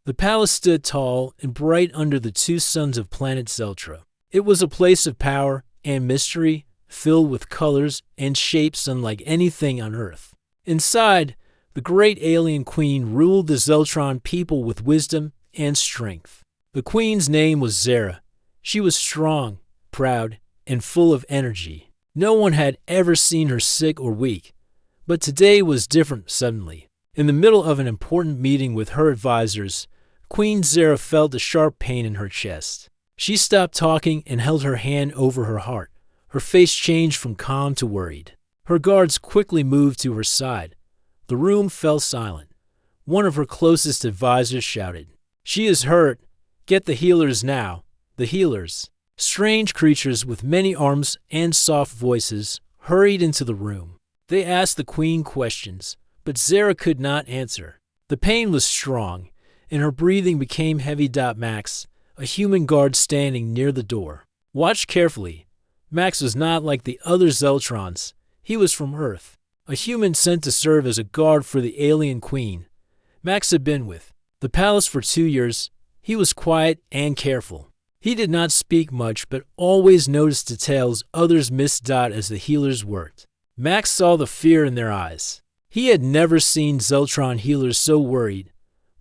The palace stood tall and bright under the two suns of planet Zeltra. It was a place of power and mystery, filled with colors and shapes unlike anything on Earth. Inside, the great alien queen ruled the Zeltron people with wisdom and strength. The queen's name was Zera. She was strong, proud, and full of energy. No one had ever seen her sick or weak, but today was different suddenly. In the middle of an important meeting with her advisors, Queen Zera felt a sharp pain in her chest. She stopped talking and held her hand over her heart. Her face changed from calm to worried. Her guards quickly moved to her side. The room fell silent. One of her closest advisors shouted, "She is hurt. Get the healers now." The healers, strange creatures with many arms and soft voices, hurried into the room. They asked the queen questions, but Zera could not answer. The pain was strong, and her breathing became heavy. Max, a human guard standing near the door, watched carefully. Max was not like the other Zeltrons. He was from Earth, a human sent to serve as a guard for the alien queen. Max had been with the palace for 2 years. He was quiet and careful. He did not speak much, but always noticed details others missed. As the healers worked, Max saw the fear in their eyes. He had never seen Zeltron healers so worried.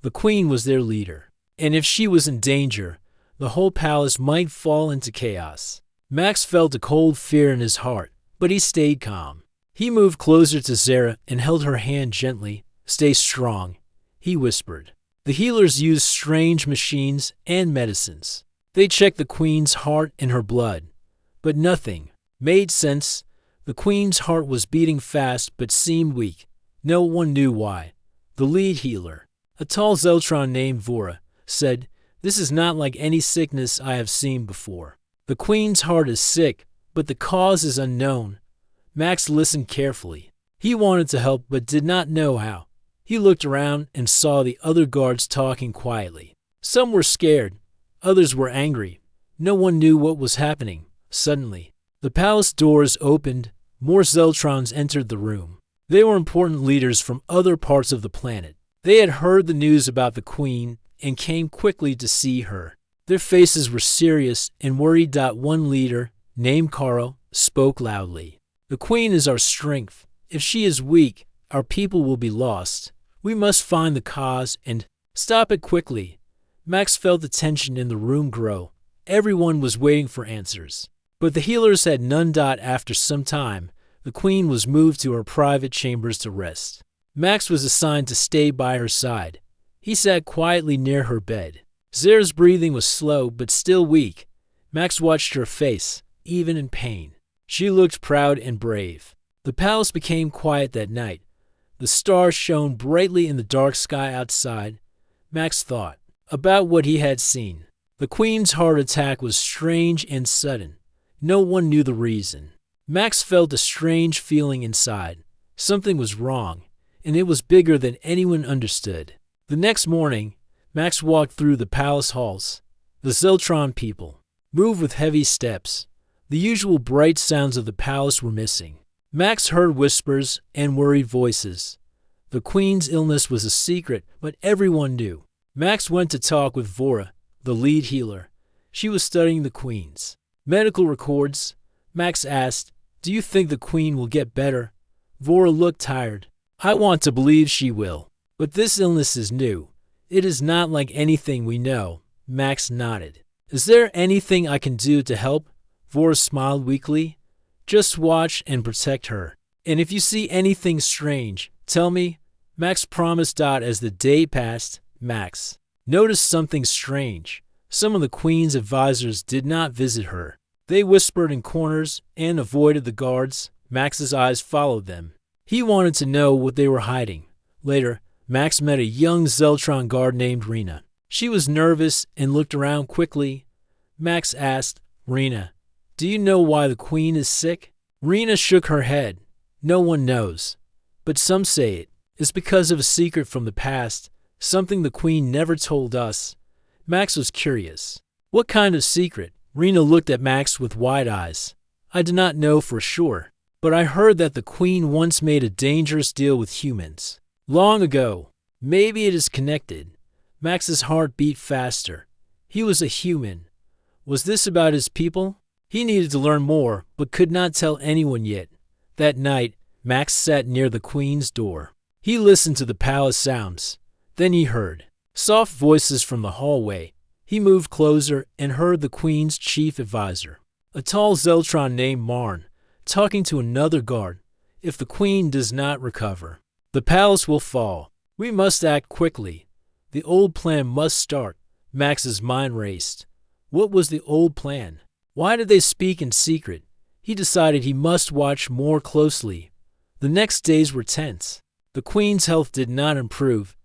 The queen was their leader, and if she was in danger, the whole palace might fall into chaos. Max felt a cold fear in his heart, but he stayed calm. He moved closer to Zera and held her hand gently. "Stay strong," he whispered. The healers used strange machines and medicines. They checked the queen's heart and her blood, but nothing made sense. The queen's heart was beating fast but seemed weak. No one knew why. The lead healer, a tall Zeltron named Vora, said, "This is not like any sickness I have seen before. The queen's heart is sick, but the cause is unknown." Max listened carefully. He wanted to help but did not know how. He looked around and saw the other guards talking quietly. Some were scared, others were angry. No one knew what was happening. Suddenly, the palace doors opened. More Zeltrons entered the room. They were important leaders from other parts of the planet. They had heard the news about the queen and came quickly to see her. Their faces were serious and worried. One leader, named Carl, spoke loudly. "The queen is our strength. If she is weak, our people will be lost. We must find the cause and stop it quickly." Max felt the tension in the room grow. Everyone was waiting for answers, but the healers had none. After some time, the queen was moved to her private chambers to rest. Max was assigned to stay by her side. He sat quietly near her bed. Zera's breathing was slow but still weak. Max watched her face, even in pain. She looked proud and brave. The palace became quiet that night. The stars shone brightly in the dark sky outside. Max thought about what he had seen. The queen's heart attack was strange and sudden. No one knew the reason. Max felt a strange feeling inside. Something was wrong, and it was bigger than anyone understood. The next morning, Max walked through the palace halls. The Zeltron people moved with heavy steps. The usual bright sounds of the palace were missing. Max heard whispers and worried voices. The queen's illness was a secret, but everyone knew. Max went to talk with Vora, the lead healer. She was studying the queen's medical records. Max asked, "Do you think the queen will get better?" Vora looked tired. "I want to believe she will, but this illness is new. It is not like anything we know." Max nodded. "Is there anything I can do to help?" Vora smiled weakly. "Just watch and protect her. And if you see anything strange, tell me." Max promised. As the day passed, Max noticed something strange. Some of the queen's advisors did not visit her. They whispered in corners and avoided the guards. Max's eyes followed them. He wanted to know what they were hiding. Later, Max met a young Zeltron guard named Rena. She was nervous and looked around quickly. Max asked, "Rena, do you know why the queen is sick?" Rena shook her head. "No one knows, but some say it is because of a secret from the past, something the queen never told us." Max was curious. "What kind of secret?" Rena looked at Max with wide eyes. "I do not know for sure, but I heard that the queen once made a dangerous deal with humans. Long ago. Maybe it is connected." Max's heart beat faster. He was a human. Was this about his people? He needed to learn more, but could not tell anyone yet. That night, Max sat near the Queen's door. He listened to the palace sounds. Then he heard soft voices from the hallway. He moved closer and heard the Queen's chief advisor, a tall Zeltron named Marn, talking to another guard. If the Queen does not recover, the palace will fall. We must act quickly. The old plan must start. Max's mind raced. What was the old plan? Why did they speak in secret? He decided he must watch more closely. The next days were tense. The Queen's health did not improve.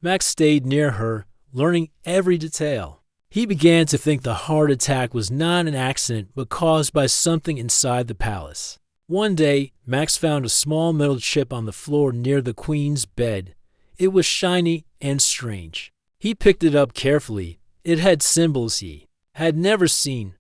Max stayed near her, learning every detail. He began to think the heart attack was not an accident but caused by something inside the palace. One day, Max found a small metal chip on the floor near the Queen's bed. It was shiny and strange. He picked it up carefully. It had symbols he had never seen.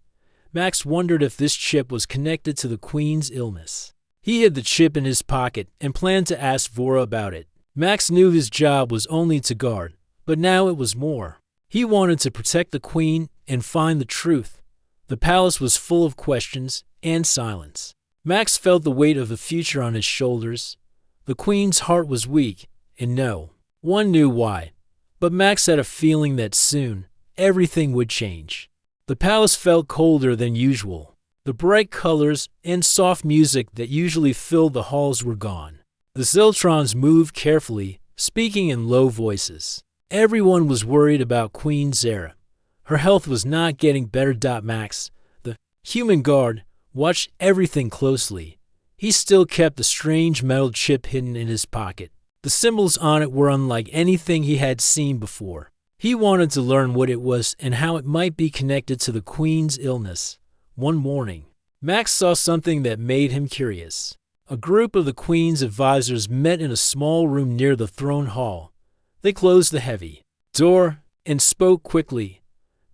Max wondered if this chip was connected to the Queen's illness. He hid the chip in his pocket and planned to ask Vora about it. Max knew his job was only to guard, but now it was more. He wanted to protect the Queen and find the truth. The palace was full of questions and silence. Max felt the weight of the future on his shoulders. The Queen's heart was weak, and no one knew why. But Max had a feeling that soon everything would change. The palace felt colder than usual. The bright colors and soft music that usually filled the halls were gone. The Zeltrons moved carefully, speaking in low voices. Everyone was worried about Queen Zara. Her health was not getting better. Max, the human guard, watched everything closely. He still kept the strange metal chip hidden in his pocket. The symbols on it were unlike anything he had seen before. He wanted to learn what it was and how it might be connected to the Queen's illness. One morning, Max saw something that made him curious. A group of the Queen's advisors met in a small room near the throne hall. They closed the heavy door and spoke quickly.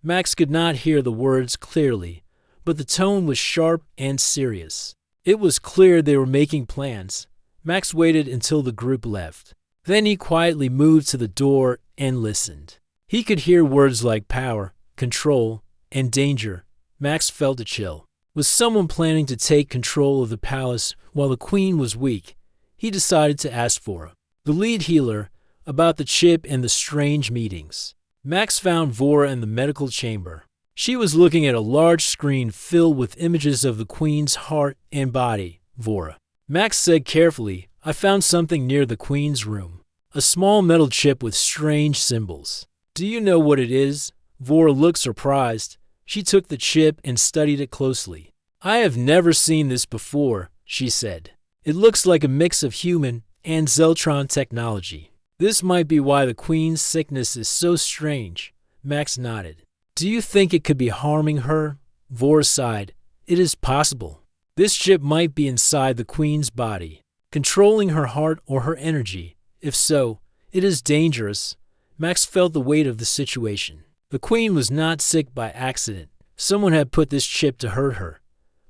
Max could not hear the words clearly, but the tone was sharp and serious. It was clear they were making plans. Max waited until the group left. Then he quietly moved to the door and listened. He could hear words like power, control, and danger. Max felt a chill. Was someone planning to take control of the palace while the Queen was weak? He decided to ask Vora, the lead healer, about the chip and the strange meetings. Max found Vora in the medical chamber. She was looking at a large screen filled with images of the Queen's heart and body. Vora. Max said carefully, I found something near the Queen's room. A small metal chip with strange symbols. Do you know what it is? Vora looked surprised. She took the chip and studied it closely. I have never seen this before, she said. It looks like a mix of human and Zeltron technology. This might be why the Queen's sickness is so strange. Max nodded. Do you think it could be harming her? Vora sighed. It is possible. This chip might be inside the Queen's body, controlling her heart or her energy. If so, it is dangerous. Max felt the weight of the situation. The Queen was not sick by accident. Someone had put this chip to hurt her.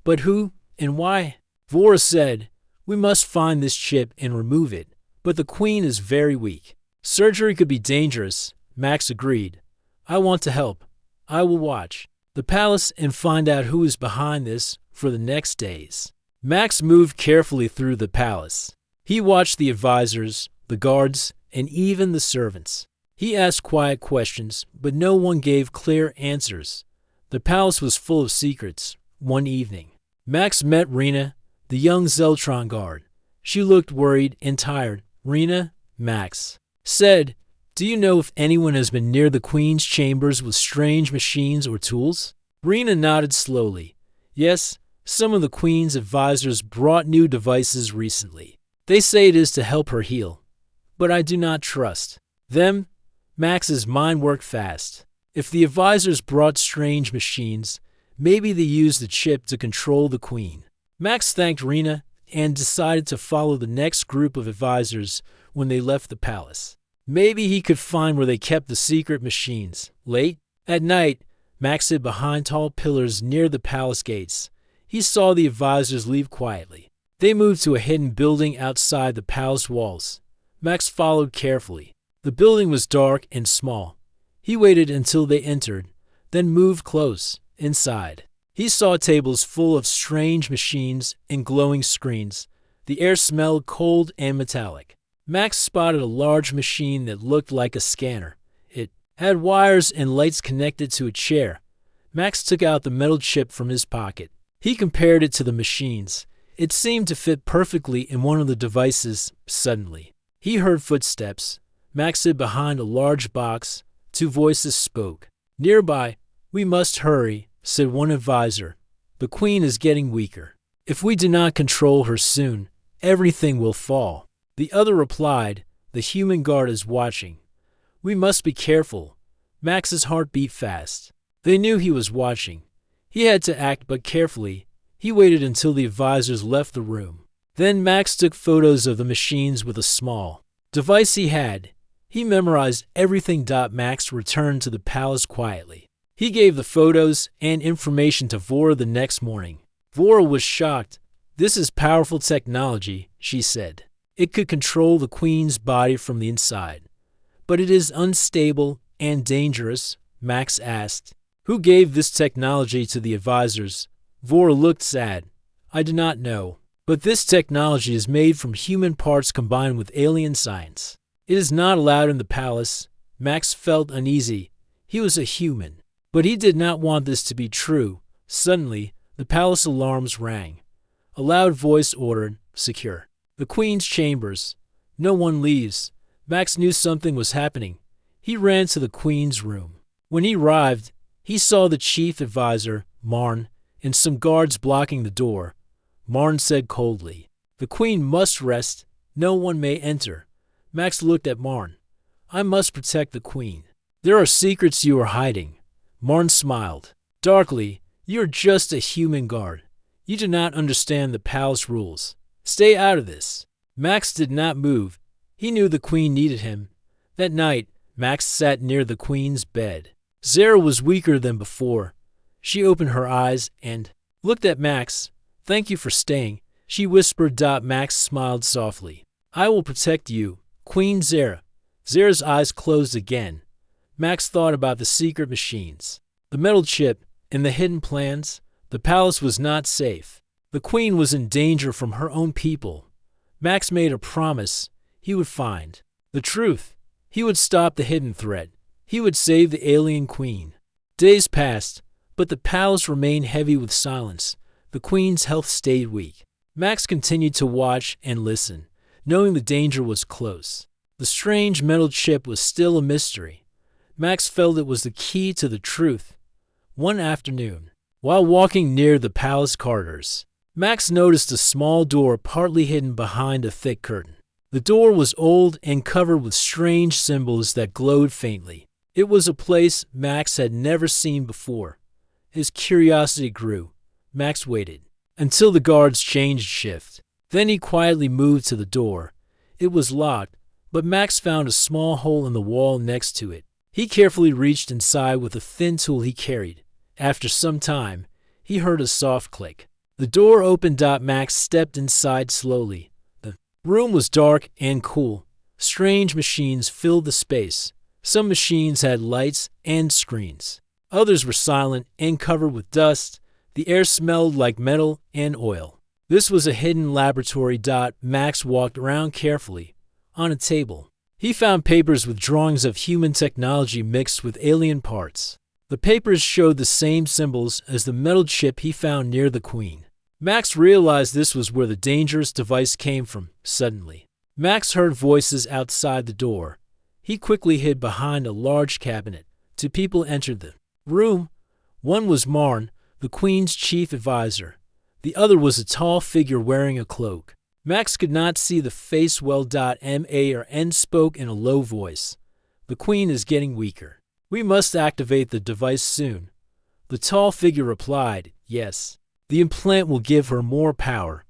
But who and why? Vora said, we must find this chip and remove it. But the Queen is very weak. Surgery could be dangerous. Max agreed. I want to help. I will watch the palace and find out who is behind this for the next days. Max moved carefully through the palace. He watched the advisors, the guards, and even the servants. He asked quiet questions, but no one gave clear answers. The palace was full of secrets. One evening, Max met Rena, the young Zeltron guard. She looked worried and tired. Rena, Max said, do you know if anyone has been near the Queen's chambers with strange machines or tools? Rena nodded slowly. Yes, some of the Queen's advisors brought new devices recently. They say it is to help her heal, but I do not trust them. Max's mind worked fast. If the advisors brought strange machines, maybe they used the chip to control the Queen. Max thanked Rena and decided to follow the next group of advisors when they left the palace. Maybe he could find where they kept the secret machines. Late at night, Max hid behind tall pillars near the palace gates. He saw the advisors leave quietly. They moved to a hidden building outside the palace walls. Max followed carefully. The building was dark and small. He waited until they entered, then moved close, inside. He saw tables full of strange machines and glowing screens. The air smelled cold and metallic. Max spotted a large machine that looked like a scanner. It had wires and lights connected to a chair. Max took out the metal chip from his pocket. He compared it to the machines. It seemed to fit perfectly in one of the devices. Suddenly, he heard footsteps. Max hid behind a large box. Two voices spoke. Nearby, "We must hurry," said one advisor. "The queen is getting weaker. If we do not control her soon, everything will fall." The other replied, "The human guard is watching. We must be careful." Max's heart beat fast. They knew he was watching. He had to act, but carefully. He waited until the advisors left the room. Then Max took photos of the machines with a small device he had. He memorized everything. Max returned to the palace quietly. He gave the photos and information to Vora the next morning. Vora was shocked. "This is powerful technology," she said. "It could control the queen's body from the inside." "But it is unstable and dangerous," Max asked. "Who gave this technology to the advisors?" Vora looked sad. "I do not know. But this technology is made from human parts combined with alien science. It is not allowed in the palace." Max felt uneasy. He was a human. But he did not want this to be true. Suddenly, the palace alarms rang. A loud voice ordered, "Secure the queen's chambers. No one leaves." Max knew something was happening. He ran to the queen's room. When he arrived, he saw the chief advisor, Marn, and some guards blocking the door. Marn said coldly, "The queen must rest. No one may enter." Max looked at Marn. "I must protect the queen. There are secrets you are hiding." Marn smiled. Darkly, "You are just a human guard. You do not understand the palace rules. Stay out of this." Max did not move. He knew the queen needed him. That night, Max sat near the queen's bed. Zara was weaker than before. She opened her eyes and looked at Max. "Thank you for staying," she whispered. Max smiled softly. "I will protect you, Queen Zara." Zara's eyes closed again. Max thought about the secret machines, the metal chip, and the hidden plans. The palace was not safe. The queen was in danger from her own people. Max made a promise. He would find the truth. He would stop the hidden threat. He would save the alien queen. Days passed, but the palace remained heavy with silence. The queen's health stayed weak. Max continued to watch and listen, knowing the danger was close. The strange metal chip was still a mystery. Max felt it was the key to the truth. One afternoon, while walking near the palace corridors, Max noticed a small door partly hidden behind a thick curtain. The door was old and covered with strange symbols that glowed faintly. It was a place Max had never seen before. His curiosity grew. Max waited until the guards changed shift. Then he quietly moved to the door. It was locked, but Max found a small hole in the wall next to it. He carefully reached inside with a thin tool he carried. After some time, he heard a soft click. The door opened. Max stepped inside slowly. The room was dark and cool. Strange machines filled the space. Some machines had lights and screens. Others were silent and covered with dust. The air smelled like metal and oil. This was a hidden laboratory. Max walked around carefully. On a table, he found papers with drawings of human technology mixed with alien parts. The papers showed the same symbols as the metal chip he found near the queen. Max realized this was where the dangerous device came from. Suddenly, Max heard voices outside the door. He quickly hid behind a large cabinet. Two people entered the room. One was Marn, the queen's chief advisor. The other was a tall figure wearing a cloak. Max could not see the face well. Marn spoke in a low voice. "The queen is getting weaker. We must activate the device soon." The tall figure replied, "Yes. The implant will give her more power,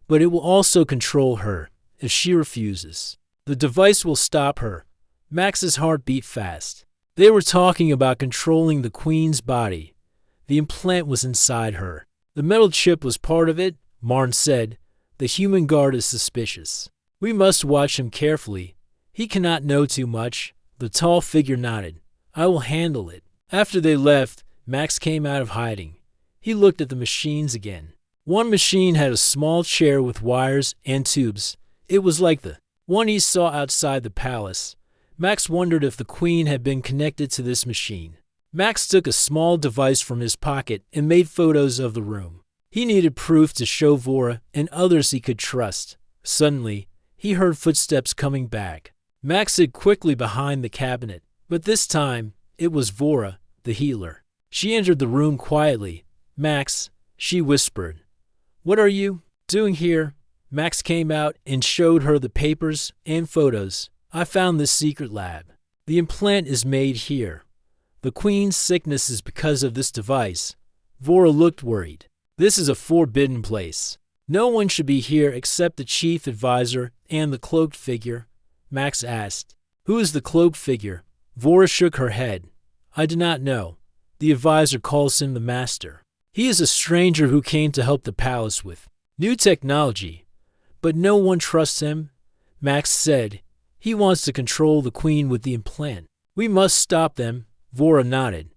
but it will also control her if she refuses. The device will stop her." Max's heart beat fast. They were talking about controlling the queen's body. The implant was inside her. "The metal chip was part of it," Marn said. "The human guard is suspicious. We must watch him carefully. He cannot know too much." The tall figure nodded. I will handle it. After they left, Max came out of hiding. He looked at the machines again. One machine had a small chair with wires and tubes. It was like the one he saw outside the palace. Max wondered if the queen had been connected to this machine. Max took a small device from his pocket and made photos of the room. He needed proof to show Vora and others he could trust. Suddenly, he heard footsteps coming back. Max hid quickly behind the cabinet, but this time, it was Vora, the healer. She entered the room quietly. "Max," she whispered. "What are you doing here?" Max came out and showed her the papers and photos. "I found this secret lab. The implant is made here. The queen's sickness is because of this device." Vora looked worried. "This is a forbidden place. No one should be here except the chief advisor and the cloaked figure." Max asked, "Who is the cloaked figure?" Vora shook her head. "I do not know. The advisor calls him the master. He is a stranger who came to help the palace with new technology, but no one trusts him." Max said, "He wants to control the queen with the implant. We must stop them." Vora nodded.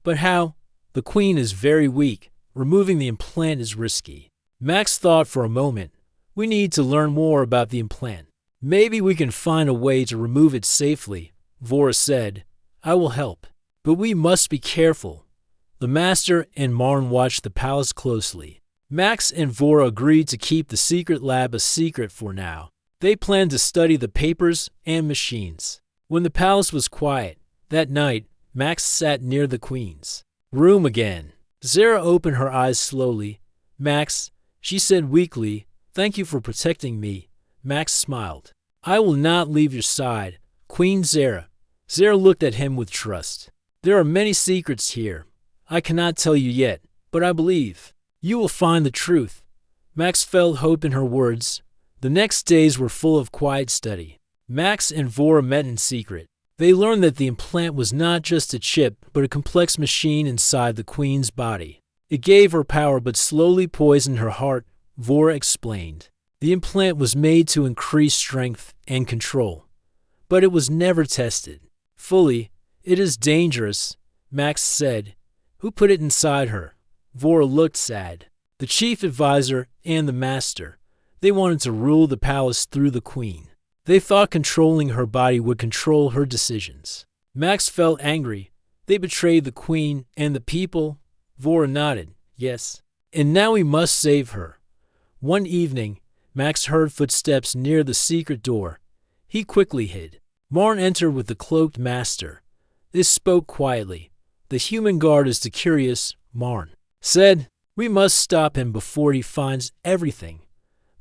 "But how? The queen is very weak. Removing the implant is risky." Max thought for a moment. "We need to learn more about the implant. Maybe we can find a way to remove it safely." Vora said, "I will help, but we must be careful." The master and Marn watched the palace closely. Max and Vora agreed to keep the secret lab a secret for now. They planned to study the papers and machines. When the palace was quiet, that night, Max sat near the queen's room again. Zara opened her eyes slowly. "Max," she said weakly, "thank you for protecting me." Max smiled. "I will not leave your side, Queen Zara." Zara looked at him with trust. "There are many secrets here. I cannot tell you yet, but I believe you will find the truth." Max felt hope in her words. The next days were full of quiet study. Max and Vora met in secret. They learned that the implant was not just a chip, but a complex machine inside the queen's body. It gave her power but slowly poisoned her heart, Vora explained. The implant was made to increase strength and control, but it was never tested fully. "It is dangerous," Max said. "Who put it inside her?" Vora looked sad. "The chief advisor and the master. They wanted to rule the palace through the queen. They thought controlling her body would control her decisions." Max felt angry. "They betrayed the queen and the people?" Vora nodded. "Yes. And now we must save her." One evening, Max heard footsteps near the secret door. He quickly hid. Marn entered with the cloaked master. They spoke quietly. "The human guard is too curious," Marn said. "We must stop him before he finds everything."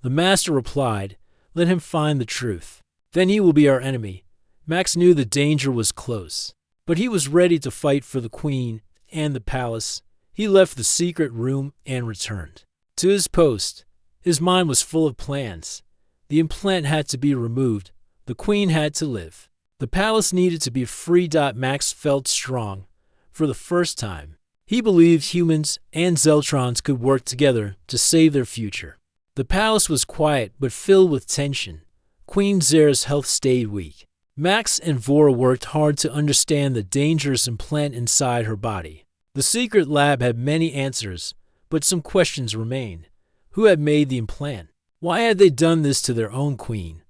The master replied, "Let him find the truth. Then he will be our enemy." Max knew the danger was close, but he was ready to fight for the queen and the palace. He left the secret room and returned to his post. His mind was full of plans. The implant had to be removed. The queen had to live. The palace needed to be free. Max felt strong. For the first time, he believed humans and Zeltrons could work together to save their future. The palace was quiet but filled with tension. Queen Zara's health stayed weak. Max and Vora worked hard to understand the dangerous implant inside her body. The secret lab had many answers, but some questions remained. Who had made the implant? Why had they done this to their own queen?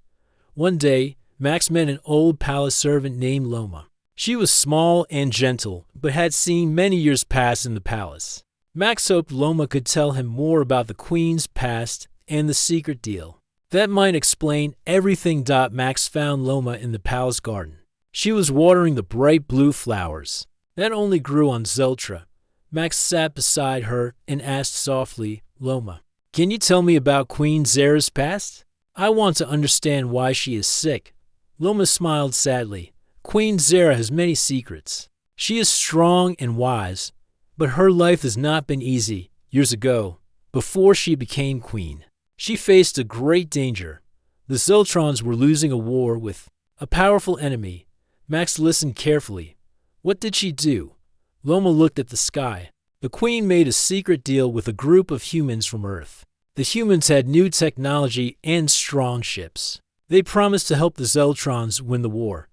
One day, Max met an old palace servant named Loma. She was small and gentle, but had seen many years pass in the palace. Max hoped Loma could tell him more about the queen's past and the secret deal. That might explain everything. Max found Loma in the palace garden. She was watering the bright blue flowers that only grew on Zeltra. Max sat beside her and asked softly, "Loma, can you tell me about Queen Zara's past? I want to understand why she is sick." Loma smiled sadly. "Queen Zara has many secrets. She is strong and wise, but her life has not been easy. Years ago, before she became queen, she faced a great danger. The Zeltrons were losing a war with a powerful enemy." Max listened carefully. "What did she do?" Loma looked at the sky. "The queen made a secret deal with a group of humans from Earth. The humans had new technology and strong ships. They promised to help the Zeltrons win the war.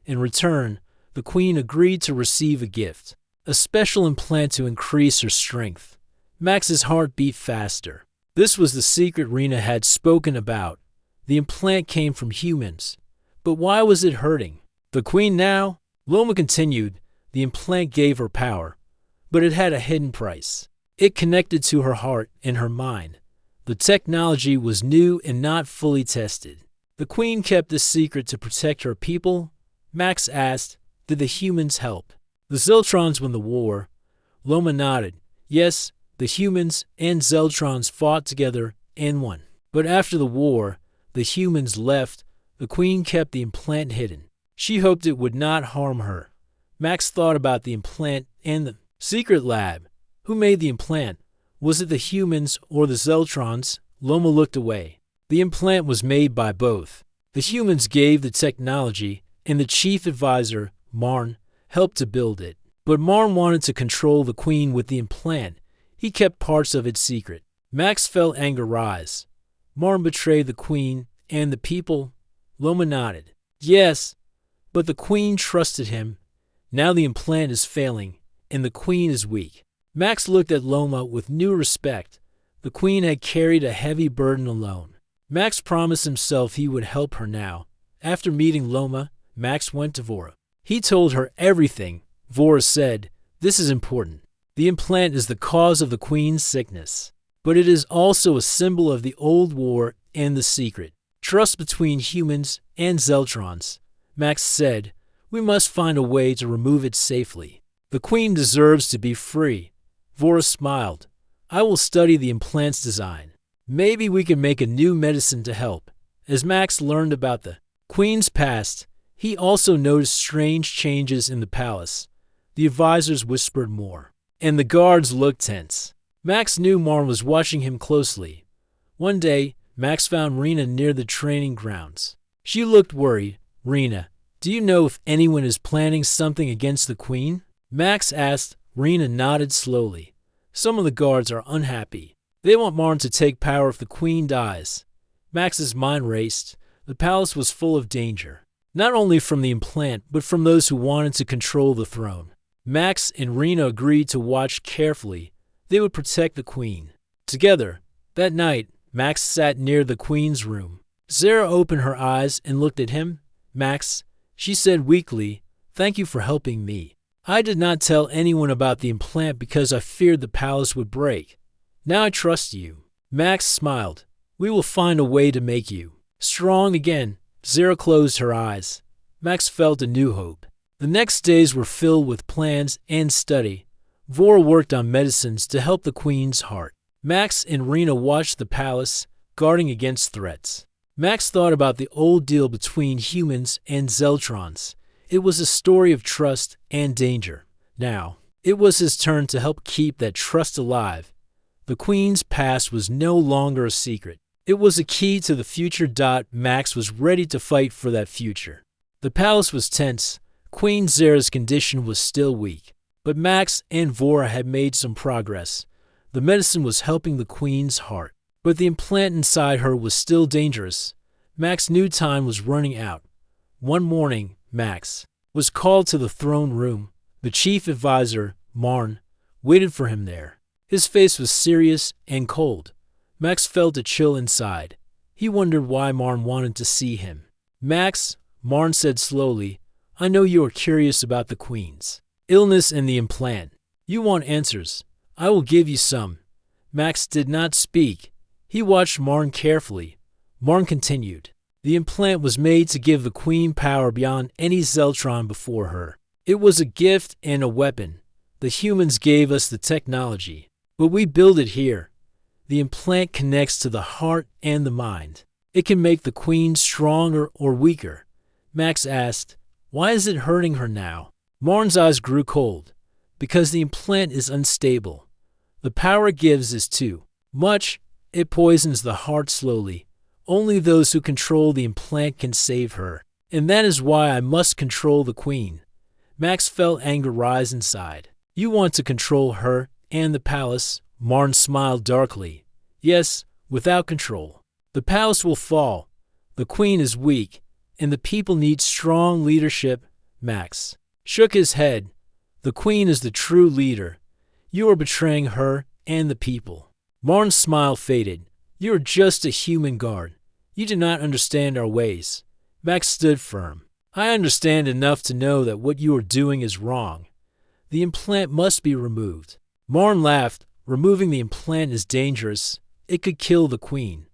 In return, the queen agreed to receive a gift, a special implant to increase her strength. Max's heart beat faster. This was the secret Rena had spoken about. The implant came from humans. But why was it hurting the queen now? Loma continued. The implant gave her power, but it had a hidden price. It connected to her heart and her mind. The technology was new and not fully tested. The queen kept this secret to protect her people. Max asked, did the humans help the Zeltrons win the war? Loma nodded. Yes, the humans and Zeltrons fought together and won. But after the war, the humans left. The queen kept the implant hidden. She hoped it would not harm her. Max thought about the implant and the secret lab. Who made the implant? Was it the humans or the Zeltrons? Loma looked away. The implant was made by both. The humans gave the technology, and the chief advisor, Marn, helped to build it. But Marn wanted to control the queen with the implant. He kept parts of it secret. Max felt anger rise. Marn betrayed the queen and the people. Loma nodded. Yes, but the queen trusted him. Now the implant is failing, and the queen is weak. Max looked at Loma with new respect. The queen had carried a heavy burden alone. Max promised himself he would help her now. After meeting Loma, Max went to Vora. He told her everything. Vora said, this is important. The implant is the cause of the queen's sickness, but it is also a symbol of the old war and the secret. Trust between humans and Zeltrons. Max said, we must find a way to remove it safely. The queen deserves to be free. Vora smiled. I will study the implant's design. Maybe we can make a new medicine to help. As Max learned about the queen's past, he also noticed strange changes in the palace. The advisors whispered more, and the guards looked tense. Max knew Marn was watching him closely. One day, Max found Rena near the training grounds. She looked worried. Rena, do you know if anyone is planning something against the queen? Max asked. Rena nodded slowly. Some of the guards are unhappy. They want Marn to take power if the queen dies. Max's mind raced. The palace was full of danger, not only from the implant, but from those who wanted to control the throne. Max and Rena agreed to watch carefully. They would protect the queen. Together, that night, Max sat near the queen's room. Zara opened her eyes and looked at him. Max, she said weakly, thank you for helping me. I did not tell anyone about the implant because I feared the palace would break. Now I trust you. Max smiled. We will find a way to make you strong again. Zara closed her eyes. Max felt a new hope. The next days were filled with plans and study. Vora worked on medicines to help the queen's heart. Max and Rena watched the palace, guarding against threats. Max thought about the old deal between humans and Zeltrons. It was a story of trust and danger. Now, it was his turn to help keep that trust alive. The queen's past was no longer a secret. It was a key to the future. Max was ready to fight for that future. The palace was tense. Queen Zara's condition was still weak. But Max and Vora had made some progress. The medicine was helping the queen's heart. But the implant inside her was still dangerous. Max knew time was running out. One morning, Max was called to the throne room. The chief advisor, Marn, waited for him there. His face was serious and cold. Max felt a chill inside. He wondered why Marn wanted to see him. Max, Marn said slowly, I know you are curious about the queen's illness and the implant. You want answers. I will give you some. Max did not speak. He watched Marn carefully. Marn continued. The implant was made to give the queen power beyond any Zeltron before her. It was a gift and a weapon. The humans gave us the technology, but we build it here. The implant connects to the heart and the mind. It can make the queen stronger or weaker. Max asked, why is it hurting her now? Marn's eyes grew cold. Because the implant is unstable. The power it gives is too much. It poisons the heart slowly. Only those who control the implant can save her. And that is why I must control the queen. Max felt anger rise inside. You want to control her and the palace? Marn smiled darkly. Yes, without control, the palace will fall. The queen is weak, and the people need strong leadership. Max, shook his head. The Queen is the true leader. You are betraying her and the people. Marn's smile faded. You are just a human guard. You do not understand our ways. Max stood firm. I understand enough to know that what you are doing is wrong. The implant must be removed. Marn laughed. Removing the implant is dangerous. It could kill the Queen.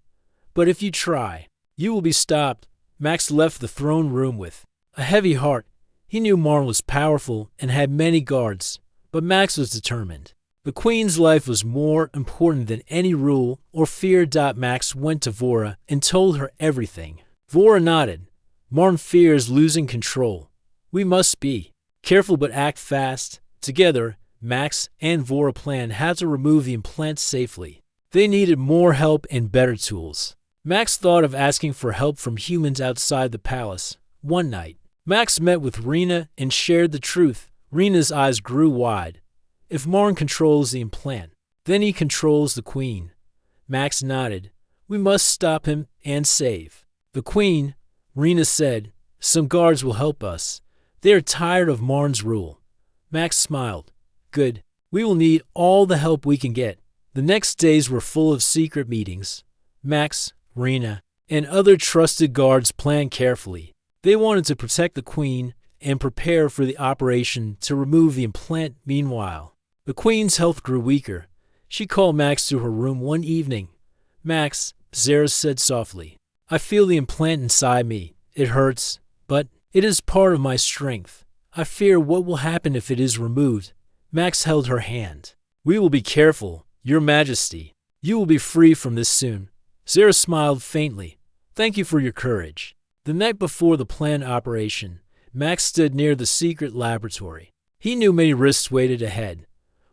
But if you try, you will be stopped. Max left the throne room with a heavy heart. He knew Marn was powerful and had many guards, but Max was determined. The Queen's life was more important than any rule or fear. Max went to Vora and told her everything. Vora nodded. Marn fears losing control. We must be careful but act fast. Together, Max and Vora planned how to remove the implant safely. They needed more help and better tools. Max thought of asking for help from humans outside the palace. One night, Max met with Rena and shared the truth. Rena's eyes grew wide. If Marn controls the implant, then he controls the Queen. Max nodded. We must stop him and save the Queen. Rena said, some guards will help us. They are tired of Marn's rule. Max smiled. Good. We will need all the help we can get. The next days were full of secret meetings. Max, Rena, and other trusted guards planned carefully. They wanted to protect the Queen and prepare for the operation to remove the implant. Meanwhile, the Queen's health grew weaker. She called Max to her room one evening. Max, Zara said softly, I feel the implant inside me. It hurts, but it is part of my strength. I fear what will happen if it is removed. Max held her hand. We will be careful, Your Majesty. You will be free from this soon. Zara smiled faintly. Thank you for your courage. The night before the planned operation, Max stood near the secret laboratory. He knew many risks waited ahead.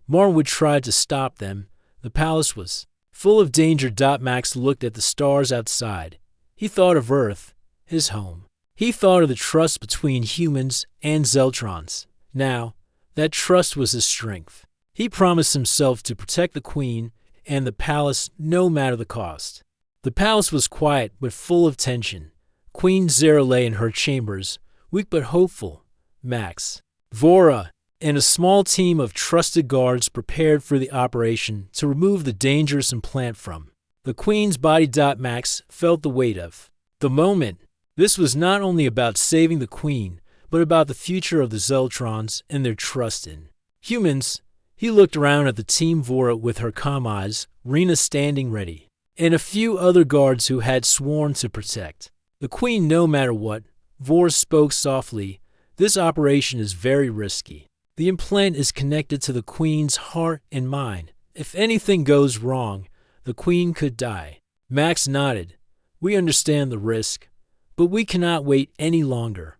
Marn would try to stop them. The palace was full of danger. Max looked at the stars outside. He thought of Earth, his home. He thought of the trust between humans and Zeltrons. Now, that trust was his strength. He promised himself to protect the Queen and the palace no matter the cost. The palace was quiet but full of tension. Queen Zara lay in her chambers, weak but hopeful. Max, Vora, and a small team of trusted guards prepared for the operation to remove the dangerous implant from the Queen's body. Max felt the weight of the moment. This was not only about saving the Queen, but about the future of the Zeltrons and their trust in humans. He looked around at the team. Vora with her calm eyes, Rena standing ready, and a few other guards who had sworn to protect the Queen no matter what. Vora spoke softly. This operation is very risky. The implant is connected to the Queen's heart and mind. If anything goes wrong, the Queen could die. Max nodded. We understand the risk, but we cannot wait any longer.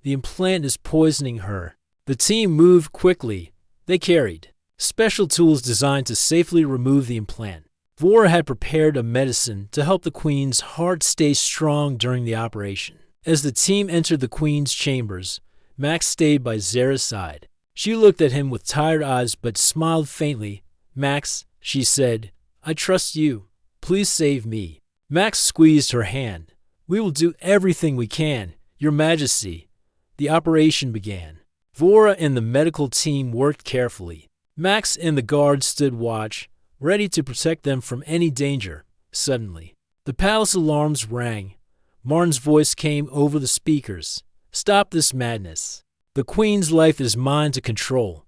The implant is poisoning her. The team moved quickly. They carried special tools designed to safely remove the implant. Vora had prepared a medicine to help the Queen's heart stay strong during the operation. As the team entered the Queen's chambers, Max stayed by Zara's side. She looked at him with tired eyes but smiled faintly. Max, she said, I trust you. Please save me. Max squeezed her hand. We will do everything we can, Your Majesty. The operation began. Vora and the medical team worked carefully. Max and the guards stood watch, ready to protect them from any danger. Suddenly, the palace alarms rang. Marn's voice came over the speakers. Stop this madness. The Queen's life is mine to control.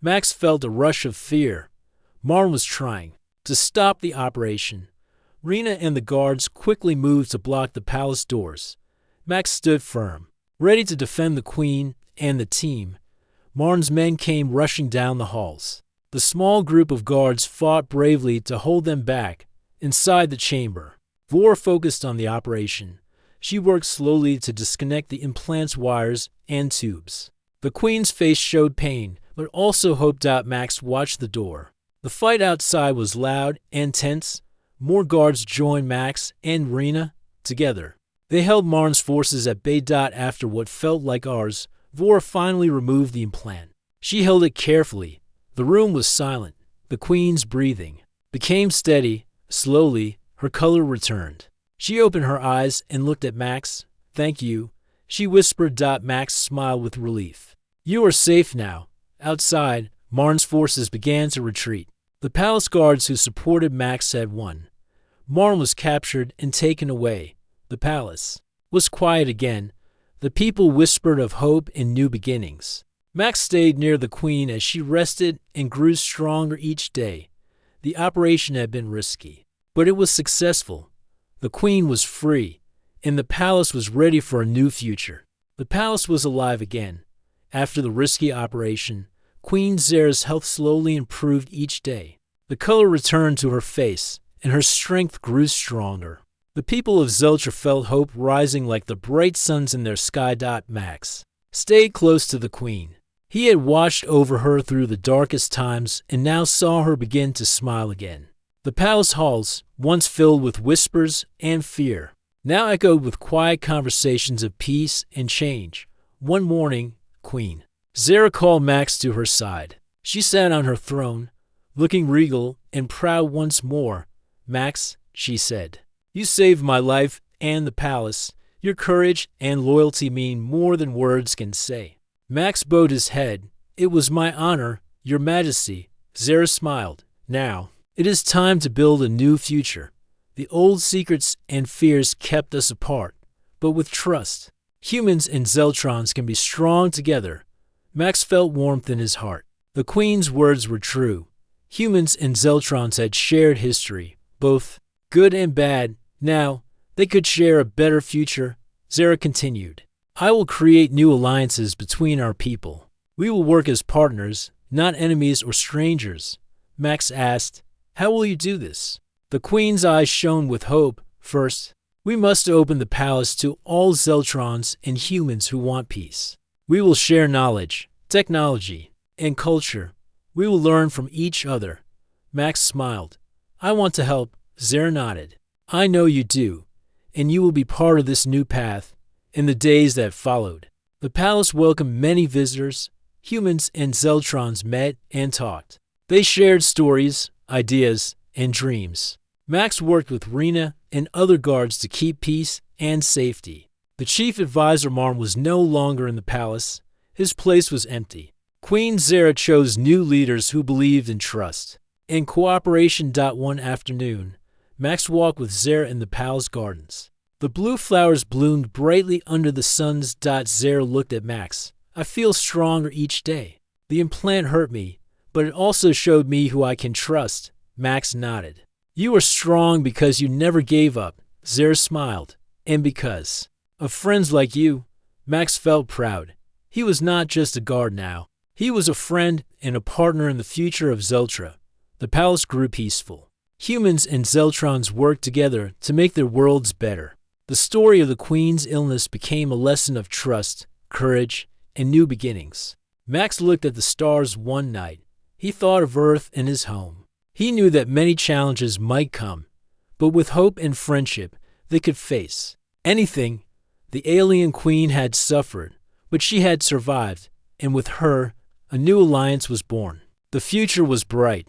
Max felt a rush of fear. Marn was trying to stop the operation. Rena and the guards quickly moved to block the palace doors. Max stood firm, ready to defend the Queen and the team. Marn's men came rushing down the halls. The small group of guards fought bravely to hold them back. Inside the chamber, Vora focused on the operation. She worked slowly to disconnect the implant's wires and tubes. The Queen's face showed pain, but also hope. Max watched the door. The fight outside was loud and tense. More guards joined Max and Rena together. They held Marn's forces at bay. After what felt like hours, Vora finally removed the implant. She held it carefully. The room was silent. The Queen's breathing became steady. Slowly, her color returned. She opened her eyes and looked at Max. Thank you, she whispered. Max smiled with relief. You are safe now. Outside, Marn's forces began to retreat. The palace guards who supported Max had won. Marn was captured and taken away. The palace was quiet again. The people whispered of hope and new beginnings. Max stayed near the queen as she rested and grew stronger each day. The operation had been risky, but it was successful. The queen was free, and the palace was ready for a new future. The palace was alive again. After the risky operation, Queen Zera's health slowly improved each day. The color returned to her face, and her strength grew stronger. The people of Zeltra felt hope rising like the bright suns in their sky. Max stayed close to the queen. He had watched over her through the darkest times and now saw her begin to smile again. The palace halls, once filled with whispers and fear, now echoed with quiet conversations of peace and change. One morning, Queen Zera called Max to her side. She sat on her throne, looking regal and proud once more. "Max," she said, "you saved my life and the palace. Your courage and loyalty mean more than words can say." Max bowed his head. "It was my honor, Your Majesty." Zera smiled. "Now, it is time to build a new future. The old secrets and fears kept us apart, but with trust, humans and Zeltrons can be strong together." Max felt warmth in his heart. The queen's words were true. Humans and Zeltrons had shared history, both good and bad. Now, they could share a better future. Zera continued, "I will create new alliances between our people. We will work as partners, not enemies or strangers." Max asked, "How will you do this?" The queen's eyes shone with hope. "First, we must open the palace to all Zeltrons and humans who want peace. We will share knowledge, technology, and culture. We will learn from each other." Max smiled. "I want to help." Zera nodded. "I know you do, and you will be part of this new path." In the days that followed, the palace welcomed many visitors. Humans and Zeltrons met and talked. They shared stories, ideas, and dreams. Max worked with Rena and other guards to keep peace and safety. The chief advisor Marn was no longer in the palace. His place was empty. Queen Zera chose new leaders who believed in trust and cooperation. One afternoon, Max walked with Zera in the palace gardens. The blue flowers bloomed brightly under the suns. Zera looked at Max. "I feel stronger each day. The implant hurt me, but it also showed me who I can trust." Max nodded. "You are strong because you never gave up." Zera smiled. "And because of friends like you." Max felt proud. He was not just a guard now. He was a friend and a partner in the future of Zeltra. The palace grew peaceful. Humans and Zeltrons worked together to make their worlds better. The story of the queen's illness became a lesson of trust, courage, and new beginnings. Max looked at the stars one night. He thought of Earth and his home. He knew that many challenges might come, but with hope and friendship, they could face anything. The alien queen had suffered, but she had survived, and with her, a new alliance was born. The future was bright.